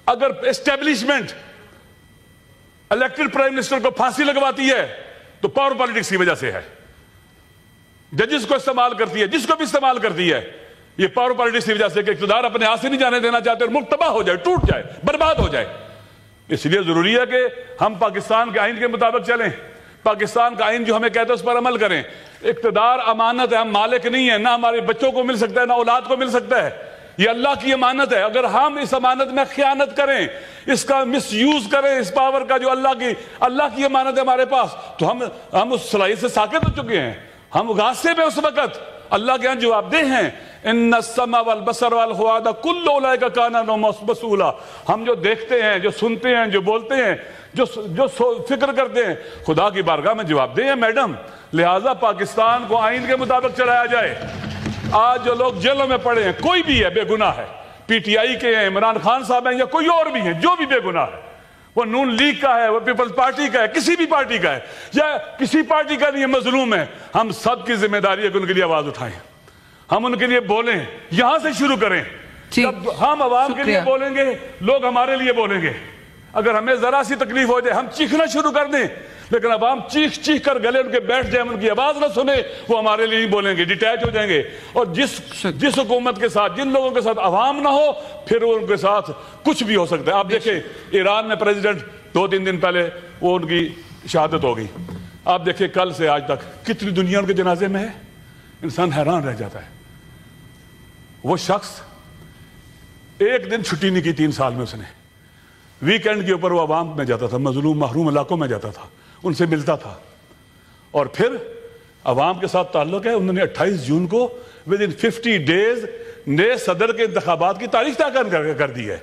اگر establishment elected prime minister کو پھانسی لگواتی ہے تو پاور پالیٹکس کی وجہ سے ہے. ججز کو استعمال کرتی ہے, جس کو بھی استعمال کرتی ہے, یہ پاور پالیٹکس کی وجہ سے کہ اقتدار اپنے ہاتھ سے نہیں جانے دینا چاہتے اور ملک تباہ ہو جائے, ٹوٹ جائے, برباد ہو جائے. اس لیے ضروری ہے کہ ہم پاکستان کے آئین کے مطابق چلیں, پاکستان کا آئین جو ہمیں کہتا ہے اس پر عمل کریں. اقتدار امانت ہے, ہم مالک نہیں ہیں, نہ ہمارے بچوں کو مل سکتا ہے, نہ اولاد کو مل سکتا ہے. یہ اللہ کی امانت ہے. اگر ہم اس امانت میں خیانت کریں, اس کا مس یوز کریں, اس پاور کا جو اللہ کی امانت ہے ہمارے پاس, تو ہم اس صلاحیت سے ساقط ہو چکے ہیں. ہم غاصے میں اس وقت اللہ کے یہاں جواب دہ ہیں. ان السمع والبصر والفؤاد کل اولئک کان عنہ مسئولا. ہم جو دیکھتے ہیں, جو سنتے ہیں, جو بولتے ہیں, جو فکر کرتے ہیں, خدا کی بارگاہ میں جواب دہ ہیں میڈم. لہٰذا پاکستان کو آئین کے مطابق چلایا جائے. آج جو لوگ جیلوں میں پڑے ہیں, کوئی بھی ہے بے گناہ ہے, پی ٹی آئی کے ہیں, عمران خان صاحب ہیں, یا کوئی اور بھی ہیں, جو بھی بے گناہ ہے, وہ نون لیگ کا ہے, وہ پیپلز پارٹی کا ہے, کسی بھی پارٹی کا ہے, یا کسی پارٹی کا نہیں مظلوم ہے, ہم سب کی ذمہ داری ہے کہ ان کے لیے آواز اٹھائیں, ہم ان کے لیے بولیں. یہاں سے شروع کریں. جب ہم عوام کے لیے بولیں گے, لوگ ہمارے لیے بولیں گے. اگر ہمیں ذرا سی تکلیف ہو جائے, ہم چیخنا شروع کر دیں, لیکن عوام چیخ کر گلے ان کے بیٹھ جائیں, ان کی آواز نہ سنے, وہ ہمارے لیے بولیں گے, ڈیٹیچ ہو جائیں گے. اور جس حکومت کے ساتھ, جن لوگوں کے ساتھ عوام نہ ہو, پھر ان کے ساتھ کچھ بھی ہو سکتا ہے. آپ دیکھیں ایران میں پریزیڈنٹ 2-3 دن پہلے وہ ان کی شہادت ہو گئی. آپ دیکھیں کل سے آج تک کتنی دنیا ان کے جنازے میں ہے, انسان حیران رہ جاتا ہے. وہ شخص ایک دن چھٹی نہیں کی 3 سال میں, اس نے ویکینڈ کے اوپر وہ عوام میں جاتا تھا, مظلوم محروم علاقوں میں جاتا تھا, ان سے ملتا تھا, اور پھر عوام کے ساتھ تعلق ہے. انہوں نے 28 جون کو within 50 days نئے صدر کے انتخابات کی تاریخ طے کر دی ہے.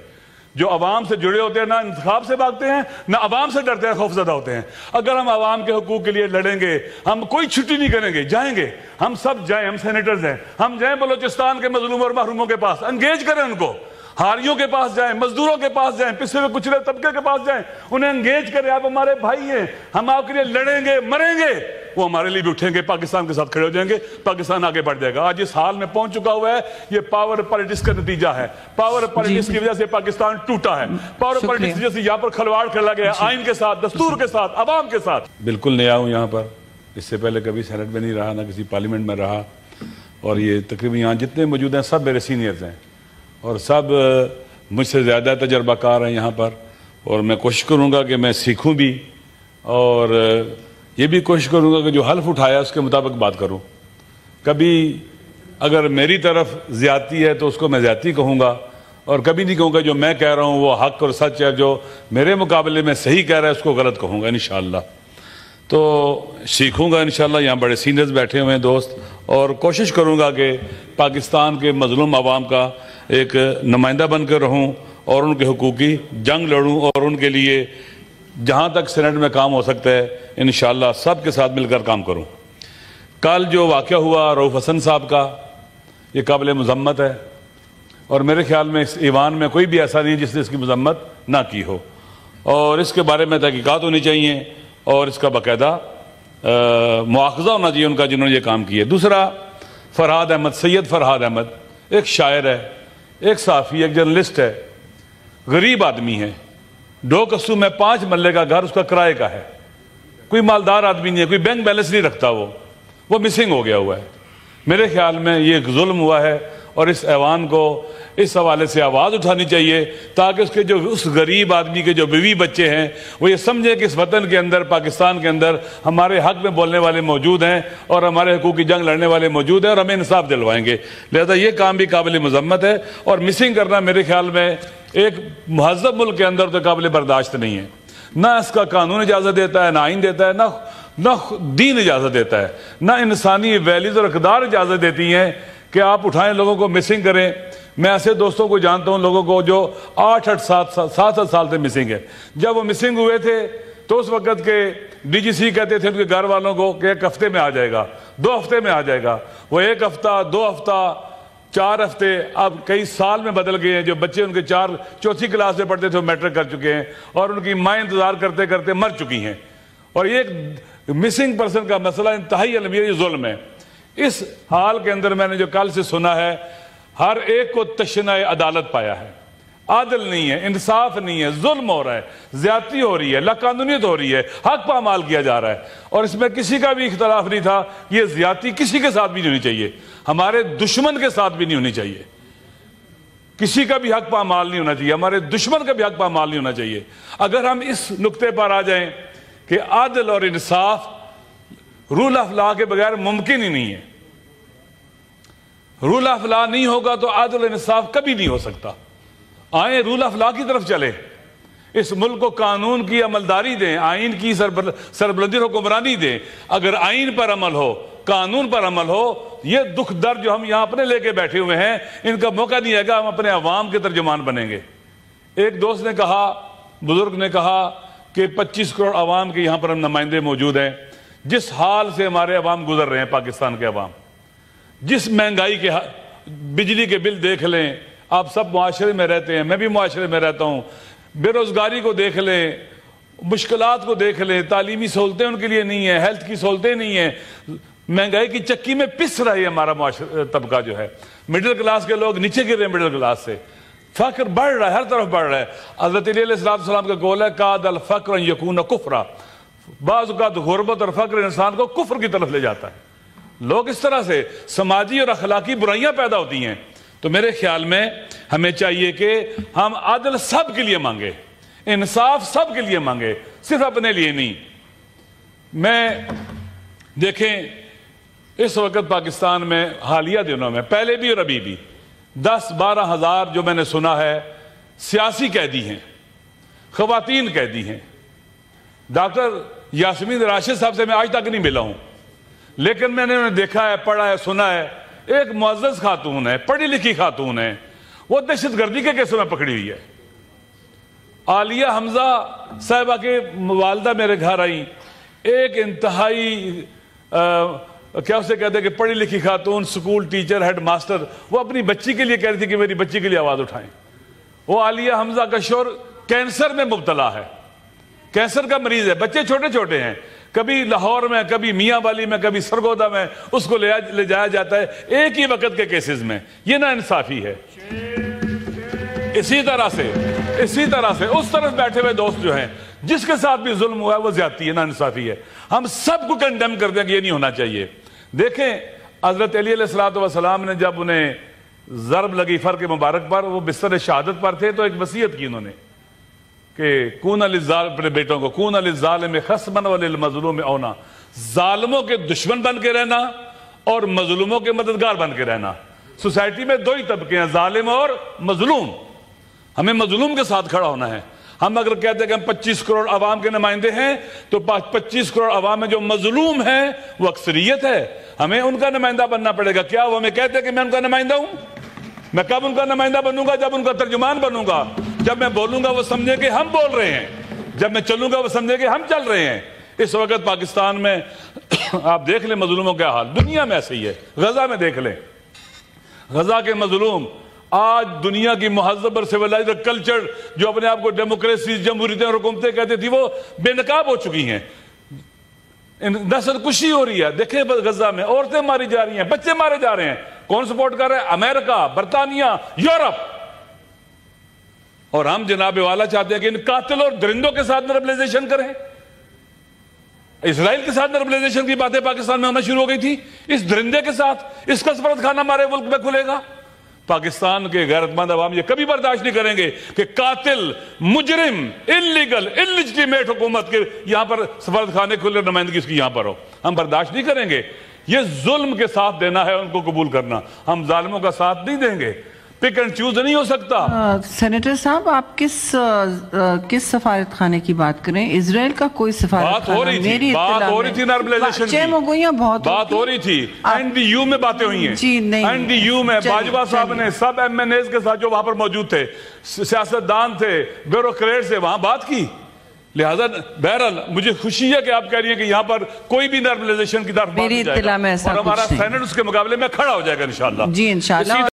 جو عوام سے جڑے ہوتے ہیں نہ انتخاب سے بھاگتے ہیں, نہ عوام سے ڈرتے ہیں, خوف زدہ ہوتے ہیں. اگر ہم عوام کے حقوق کے لیے لڑیں گے, ہم کوئی چھٹی نہیں کریں گے, جائیں گے, ہم سب جائیں, ہم سینیٹرز ہیں, ہم جائیں بلوچستان کے مظلوم اور محروموں کے پاس, انگیج کریں ان کو, ہاریوں کے پاس جائیں, مزدوروں کے پاس جائیں, پچھلے ہوئے کچلے طبقے کے پاس جائیں, انہیں انگیج کریں. آپ ہمارے بھائی ہیں, ہم آپ کے لیے لڑیں گے, مریں گے, وہ ہمارے لیے بھی اٹھیں گے, پاکستان کے ساتھ کھڑے ہو جائیں گے, پاکستان آگے بڑھ جائے گا. آج اس حال میں پہنچ چکا ہوا ہے, یہ پاور پالیٹکس کا نتیجہ ہے. پاور پالیٹکس کی وجہ سے پاکستان ٹوٹا ہے. پاور پالیٹکس کی وجہ سے یہاں پر کھلواڑ کھیلا گیا, آئین کے ساتھ, دستور کے ساتھ, عوام کے ساتھ. بالکل نیا ہوں یہاں پر, اس سے پہلے کبھی سینٹ میں نہیں رہا, نہ کسی پارلیمنٹ میں رہا, اور یہ تقریباً یہاں جتنے موجود ہیں سب میرے سینئرز ہیں, اور سب مجھ سے زیادہ تجربہ کار ہیں یہاں پر. اور میں کوشش کروں گا کہ میں سیکھوں بھی, اور یہ بھی کوشش کروں گا کہ جو حلف اٹھایا اس کے مطابق بات کروں. کبھی اگر میری طرف زیادتی ہے تو اس کو میں زیادتی کہوں گا, اور کبھی نہیں کہوں گا جو میں کہہ رہا ہوں وہ حق اور سچ ہے, جو میرے مقابلے میں صحیح کہہ رہا ہے اس کو غلط کہوں گا انشاءاللہ. تو سیکھوں گا انشاءاللہ. یہاں بڑے سینئرز بیٹھے ہوئے ہیں دوست, اور کوشش کروں گا کہ پاکستان کے مظلوم عوام کا ایک نمائندہ بن کر رہوں, اور ان کے حقوق کی جنگ لڑوں, اور ان کے لیے جہاں تک سینٹ میں کام ہو سکتا ہے انشاءاللہ سب کے ساتھ مل کر کام کروں. کل جو واقعہ ہوا رؤوف حسن صاحب کا, یہ قابل مذمت ہے, اور میرے خیال میں اس ایوان میں کوئی بھی ایسا نہیں جس نے اس کی مذمت نہ کی ہو, اور اس کے بارے میں تحقیقات ہونی چاہیے, اور اس کا باقاعدہ مواخذہ ہونا چاہیے ان کا جنہوں نے یہ کام کیا. دوسرا فرحاد احمد, سید فرحاد احمد, ایک شاعر ہے, ایک صحافی, ایک جرنلسٹ ہے, غریب آدمی ہے, 2 قصو میں 5 مرلے کا گھر اس کا کرائے کا ہے, کوئی مالدار آدمی نہیں ہے, کوئی بینک بیلنس نہیں رکھتا, وہ مسنگ ہو گیا ہوا ہے. میرے خیال میں یہ ایک ظلم ہوا ہے, اور اس ایوان کو اس حوالے سے آواز اٹھانی چاہیے, تاکہ اس غریب آدمی کے جو بیوی بچے ہیں وہ یہ سمجھیں کہ اس وطن کے اندر, پاکستان کے اندر ہمارے حق میں بولنے والے موجود ہیں, اور ہمارے حقوق کی جنگ لڑنے والے موجود ہیں, اور ہمیں انصاف دلوائیں گے. لہذا یہ کام بھی قابل مذمت ہے, اور مسنگ کرنا میرے خیال میں ایک مہذب ملک کے اندر تو قابل برداشت نہیں ہے. نہ اس کا قانون اجازت دیتا ہے, نہ آئین دیتا ہے, نہ دین اجازت دیتا ہے, نہ انسانی ویلیوز اور اقدار اجازت دیتی ہیں کہ آپ اٹھائیں, لوگوں کو مسنگ کریں. میں ایسے دوستوں کو جانتا ہوں, لوگوں کو جو 8-7 سال سے مسنگ ہے. جب وہ مسنگ ہوئے تھے تو اس وقت کے ڈی جی سی کہتے تھے ان کے گھر والوں کو کہ 1 ہفتے میں آ جائے گا, 2 ہفتے میں آ جائے گا. وہ 1 ہفتہ, 2 ہفتہ, 4 ہفتے, اب کئی سال میں بدل گئے ہیں. جو بچے ان کے 4-4 کلاس میں پڑھتے تھے وہ میٹرک کر چکے ہیں, اور ان کی مائیں انتظار کرتے کرتے مر چکی ہیں. اور یہ مسنگ پرسن کا مسئلہ انتہائی المیہ, یہ ظلم ہے. اس حال کے اندر میں نے جو کل سے سنا ہے, ہر ایک کو تشنہ عدالت پایا ہے. عادل نہیں ہے، انصاف نہیں ہے، ظلم ہو رہا ہے، زیادتی ہو رہی ہے، لاقانونیت ہو رہی ہے، حق پامال کیا جا رہا ہے، اور اس میں کسی کا بھی اختلاف نہیں تھا کہ یہ زیادتی کسی کے ساتھ بھی نہیں ہونی چاہیے، ہمارے دشمن کے ساتھ بھی نہیں ہونی چاہیے، کسی کا بھی حق پامال نہیں ہونا چاہیے، ہمارے دشمن کا بھی حق پامال نہیں ہونا چاہیے۔ اگر ہم اس نقطے پر آ جائیں کہ عادل اور انصاف رول آف لا کے بغیر ممکن ہی نہیں ہے، رول آف لا نہیں ہوگا تو عادل اور انصاف کبھی نہیں ہو سکتا۔ آئیں رول آف لا کی طرف چلیں، اس ملک کو قانون کی عملداری دیں، آئین کی سربلندی اور حکمرانی دیں۔ اگر آئین پر عمل ہو، قانون پر عمل ہو، یہ دکھ درد جو ہم یہاں اپنے لے کے بیٹھے ہوئے ہیں، ان کا موقع نہیں ہے گا ہم اپنے عوام کے ترجمان بنیں گے۔ ایک دوست نے کہا، بزرگ نے کہا کہ 25 کروڑ عوام کے یہاں پر ہم نمائندے موجود ہیں، جس حال سے ہمارے عوام گزر رہے ہیں، پاکستان کے عوام، جس مہنگائی کے بجلی کے بل دیکھ لیں، آپ سب معاشرے میں رہتے ہیں، میں بھی معاشرے میں رہتا ہوں، بے روزگاری کو دیکھ لیں، مشکلات کو دیکھ لیں، تعلیمی سہولتیں ان کے لیے نہیں ہیں، ہیلتھ کی سہولتیں نہیں ہیں، مہنگائی کی چکی میں پس رہا ہے ہمارا معاشرہ طبقہ جو ہے، مڈل کلاس کے لوگ نیچے گر رہے ہیں، مڈل کلاس سے فقر بڑھ رہا ہے، ہر طرف بڑھ رہا ہے۔ حضرت علی علیہ السلام کا قول ہے قاد الفقر ان یکون کفرا، بعض اوقات غربت اور فقر انسان کو کفر کی طرف لے جاتا ہے۔ لوگ اس طرح سے سماجی اور اخلاقی برائیاں پیدا ہوتی ہیں۔ تو میرے خیال میں ہمیں چاہیے کہ ہم عدل سب کے لیے مانگے، انصاف سب کے لیے مانگے، صرف اپنے لیے نہیں۔ میں دیکھیں اس وقت پاکستان میں حالیہ دنوں میں، پہلے بھی اور ابھی بھی 10-12 ہزار جو میں نے سنا ہے سیاسی قیدی ہیں، خواتین قیدی ہیں۔ ڈاکٹر یاسمین راشد صاحب سے میں آج تک نہیں ملا ہوں، لیکن میں نے انہیں دیکھا ہے، پڑھا ہے، سنا ہے۔ ایک معزز خاتون ہے، پڑھی لکھی خاتون ہے، وہ دہشت گردی کے کیسوں میں پکڑی ہوئی ہے۔ عالیہ حمزہ صاحبہ کے والدہ میرے گھر آئیں، ایک انتہائی کیا اسے کہتے ہیں کہ پڑھی لکھی خاتون، سکول ٹیچر، ہیڈ ماسٹر، وہ اپنی بچی کے لیے کہہ رہی تھی کہ میری بچی کے لیے آواز اٹھائیں۔ وہ عالیہ حمزہ کا شوہر کینسر میں مبتلا ہے، کینسر کا مریض ہے، بچے چھوٹے چھوٹے ہیں، کبھی لاہور میں، کبھی میاں والی میں، کبھی سرگودا میں اس کو لے جایا جاتا ہے ایک ہی وقت کے کیسز میں۔ یہ نا انصافی ہے۔ اسی طرح سے اس طرف بیٹھے ہوئے دوست جو ہیں، جس کے ساتھ بھی ظلم ہوا ہے وہ زیادتی ہے، نا انصافی ہے۔ ہم سب کو کنڈیم کر دیں کہ یہ نہیں ہونا چاہیے۔ دیکھیں حضرت علی علیہ السلام نے جب انہیں ضرب لگی فر کے مبارک پر، وہ بستر شہادت پر تھے، تو ایک وصیت کی انہوں نے کہ کون للظالم، اپنے بیٹوں کو، کون للظالم خصما وللمظلوم اونا، ظالموں کے دشمن بن کے رہنا اور مظلوموں کے مددگار بن کے رہنا۔ سوسائٹی میں دو ہی طبقے ہیں، ظالم اور مظلوم۔ ہمیں مظلوم کے ساتھ کھڑا ہونا ہے۔ ہم اگر کہتے ہیں کہ ہم 25 کروڑ عوام کے نمائندے ہیں، تو 25 کروڑ عوام میں جو مظلوم ہیں وہ اکثریت ہے، ہمیں ان کا نمائندہ بننا پڑے گا۔ کیا وہ ہمیں کہتے ہیں کہ میں ان کا نمائندہ ہوں؟ میں کب ان کا نمائندہ بنوں گا؟ جب ان کا ترجمان بنوں گا۔ جب میں بولوں گا وہ سمجھے کہ ہم بول رہے ہیں، جب میں چلوں گا وہ سمجھے کہ ہم چل رہے ہیں۔ اس وقت پاکستان میں آپ دیکھ لیں مظلوموں کا حال، دنیا میں ایسے ہی ہے۔ غزہ میں دیکھ لیں، غزہ کے مظلوم آج دنیا کی مہذب اور سویلائزڈ کلچر جو اپنے آپ کو ڈیموکریسی، جمہوریتیں اور حکومتیں کہتے تھی، وہ بے نقاب ہو چکی ہیں۔ نسل کشی ہو رہی ہے، دیکھیں غزہ میں عورتیں ماری جا رہی ہیں، بچے مارے جا رہے ہیں۔ کون سپورٹ کر رہے ہیں؟ امریکہ، برطانیہ، یورپ۔ اور ہم جناب والا چاہتے ہیں کہ ان قاتل اور درندوں کے ساتھ نرملائزیشن کریں۔ اسرائیل کے ساتھ نرملائزیشن کی باتیں پاکستان میں ہونا شروع ہو گئی تھی، اس درندے کے ساتھ اس کا سفارت خانہ ہمارے ملک میں کھلے گا؟ پاکستان کے غیرت مند عوام یہ کبھی برداشت نہیں کریں گے کہ قاتل، مجرم، انلیگل، انلیجٹیمیٹ حکومت کے یہاں پر سفارت خانے کھلے، نمائندگی اس کی یہاں پر ہو۔ ہم برداشت نہیں کریں گے۔ یہ ظلم کے ساتھ دینا ہے، ان کو قبول کرنا۔ ہم ظالموں کا ساتھ نہیں دیں گے۔ پک اینڈ چوز نہیں ہو سکتا۔ سینیٹر صاحب، آپ کس سفارت خانے کی بات کریں؟ اسرائیل کا کوئی سفارت خانہ؟ بات ہو رہی تھی نارملائزیشن کی، بات ہو رہی تھی۔ این ڈی یو میں باتیں ہوئی ہیں، این ڈی یو میں باجوہ صاحب نے سب ایم این ایز کے ساتھ جو وہاں پر موجود تھے، سیاستدان تھے، بیوروکریٹ سے، وہاں بات کی۔ لہذا بہرحال مجھے خوشی ہے کہ آپ کہہ رہی ہیں کہ یہاں پر کوئی بھی نارملائزیشن کی طرف بات نہیں جائے گا، اور ہمارا سینٹ اس کے مقابلے میں کھڑا ہو جائے گا انشاءاللہ۔ جی انشاءاللہ۔